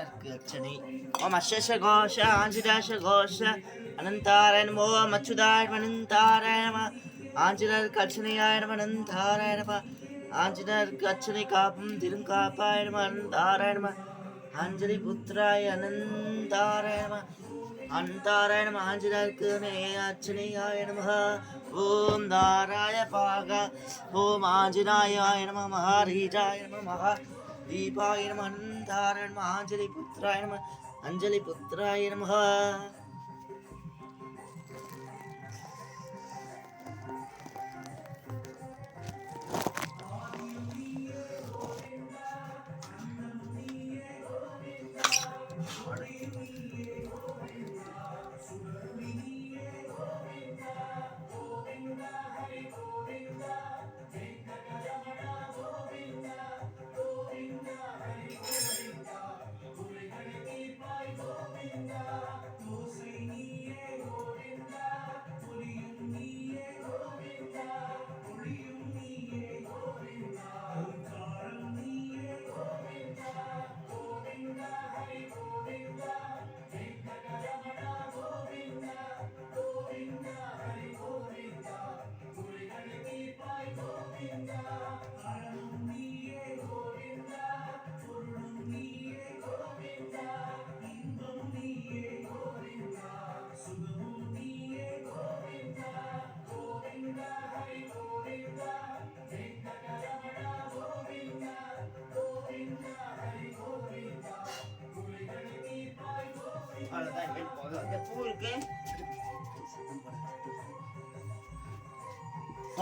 ஆஞ்சநேயருக்கு அர்ச்சனை. ஓம் அஸ்ய கோஷ ஆஞ்சநேய கோஷ அனந்தாராயண ஓம் அச்சுதாய அனந்தாராயண ஆஞ்சநேயருக்கு அர்ச்சனையாய அனந்தாராயண ஆஞ்சநேயருக்கு அர்ச்சனை காப்பும் திருங்காப்பாய அனந்தாராயண அஞ்சலி புத்திராய அனந்தாராயண அனந்தாராயண ஆஞ்சநேயருக்கு அர்ச்சனையாய நம. ஓம் தாராய பாக ஓம் ஆஞ்சநாயாய நம மகாரீஜாய நம மகா தீபாய நம அனந்தாராய நம ஆஞ்சலி புத்திராய நம அஞ்சலி புத்திராய நம.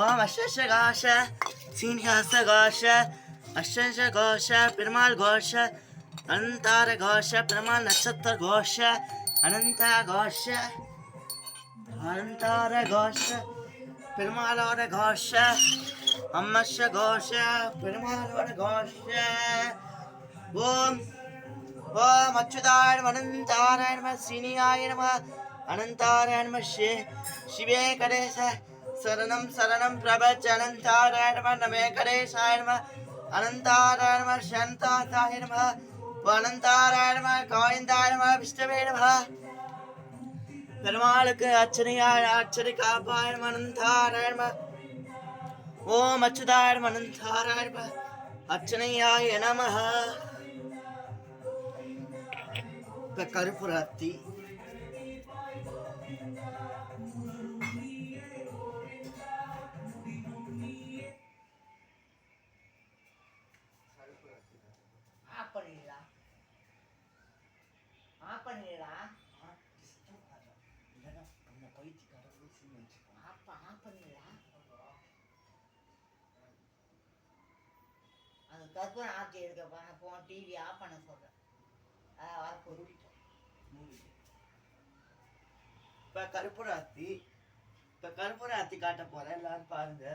ஓம் அஸ்ய கோஷ சீனிவாச கோஷ அஸ்ய கோஷ பெருமாள் கோஷ அனந்தார கோஷ பெருமாள் நட்சத்திர கோஷ அனந்த கோஷ அனந்தார கோஷ பெருமாளோட கோஷ அம்மஸ்ய கோஷ பெருமாளோட கோஷ. ஓம் ஓம் அச்சுதாய அனந்தாராய நம சீனியாய நம அனந்தாராய நம சிவே கணேச சரணம் சரணம் பிரபச்ச அனந்தாராய நம நமே கணேசாய நம அனந்தாராய நம சாந்தாய நம அனந்தாராய நம கோவிந்தாய நம விஷ்ணவே நம. பெருமாளுக்கு அர்ச்சனையாய அர்ச்சனை காப்பாய நம அனந்தாராய நம. ஓம் அச்சுதாய நம அனந்தாராய நம அர்ச்சனையாய நம. கருப்புராத்தி கற்பூரம் ஆட்சி எடுக்க டிவி ஆஃப் பண்ண சொல்கிறேன். இப்ப கருப்புராத்தி காட்ட போறேன், எல்லாரும் பாருங்க.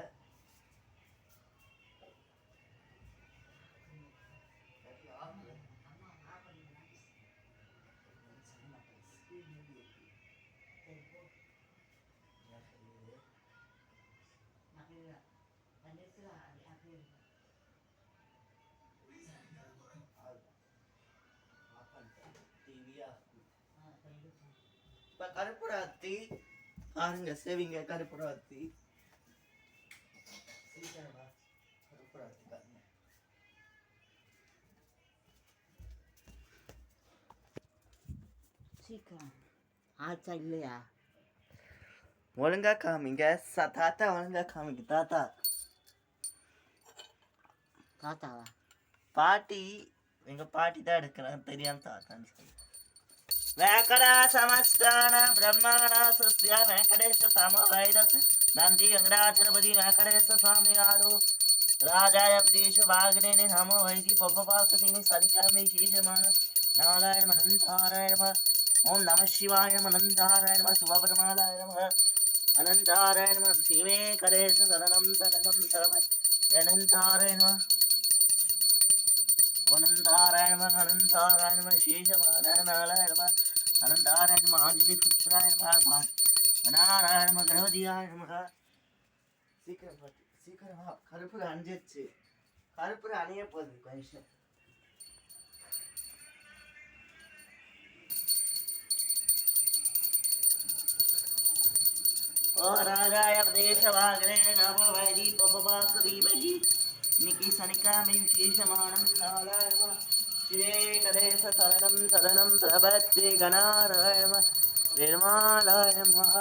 இப்ப கருப்புராத்தி பாருங்க, சேவிங்க கருப்புராத்தி. கருப்புராத்தி பாருங்க. சீக்கிரம் ஆச்சா இல்லையா? ஒழுங்கா காமிங்க தாத்தா, ஒழுங்கா காமிங்க தாத்தா. தாத்தாவா? பாட்டி, எங்க பாட்டி தான் எடுக்கிறேன், தெரியாம தாத்தான்னு சொல்லி. வேங்கட சமஸ்தான பிரம்மாண சஸ்ய வெங்கடேஷ சமவைத நந்தி வெங்கடாச்சலபதி வெங்கடேஷ சுவாமி ஆடு ராஜாய பிரதேஷ வாகினே நமோ வைதி பப்பபாசதிமி சனிகாமி சீஷமான நாராயண அனந்தாராயண. ஓம் நம சிவாய அனந்தாராயண சிவபெருமாளாய நம அனந்தாராயண சிவே கடேஷ சரணம் சரணம் சரண அனந்தாராயண அனந்தாராயண அனந்தாராயண சீஷமான நாராயண அனந்தாராயண ஆஞ்சலி புத்திராய நம நாராயண கணபதியாய நம. சீக்கிரம் சீக்கிரமா கருப்புல அணிஞ்சிருச்சு, கருப்புல அணிய போகுது கொஞ்சம். ओ राजाय देशवाग्रे नमो वैरी पपवासुदीमहि निकी सनिकामि विशेषमाणं नारायण शिवे कदेश शरणं प्रपद्ये गणारायण निर्मालाय नमः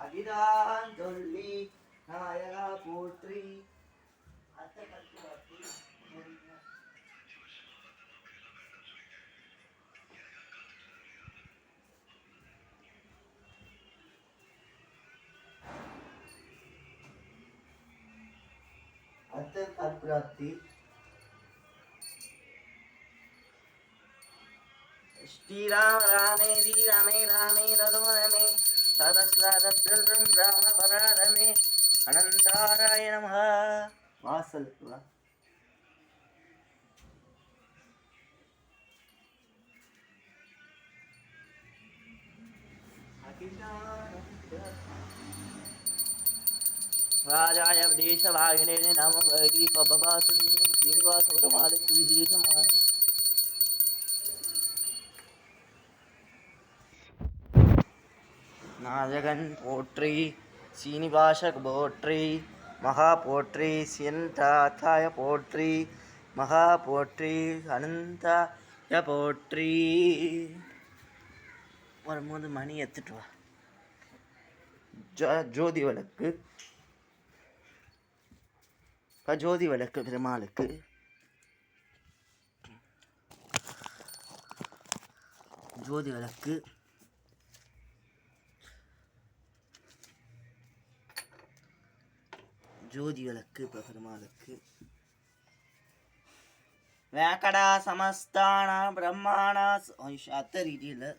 அகிதான் சொல்லி நாயகா போற்றி அத்த கற்புராத்தி ஸ்ரீராம ராமேதி ராமே ராமே ரதுமரமே சதஸ்ராதத்ரம் ராம பராரமே அனந்தாராய நமः வாசலுக்கு வா ராஜாய தேசவாகினே நம வைதி பபவாசுதீன சீனிவாச பெருமாளுக்கு விசேஷமான நாயகன் போற்றி சீனிவாச போற்றி மகா போற்றி சியந்தாத்தாய போற்றி மகா போற்றி அனந்தாய போற்றி வரும்போது மணி எடுத்துட்டு வா ஜோதி விளக்கு ஜோதி விளக்கு பெருமாளுக்கு ஜோதி விளக்கு ஜோதி விளக்கு பெருமாளுக்கு வேக்கடா சமஸ்தானா பிரம்மாணா அத்த ரீதியில்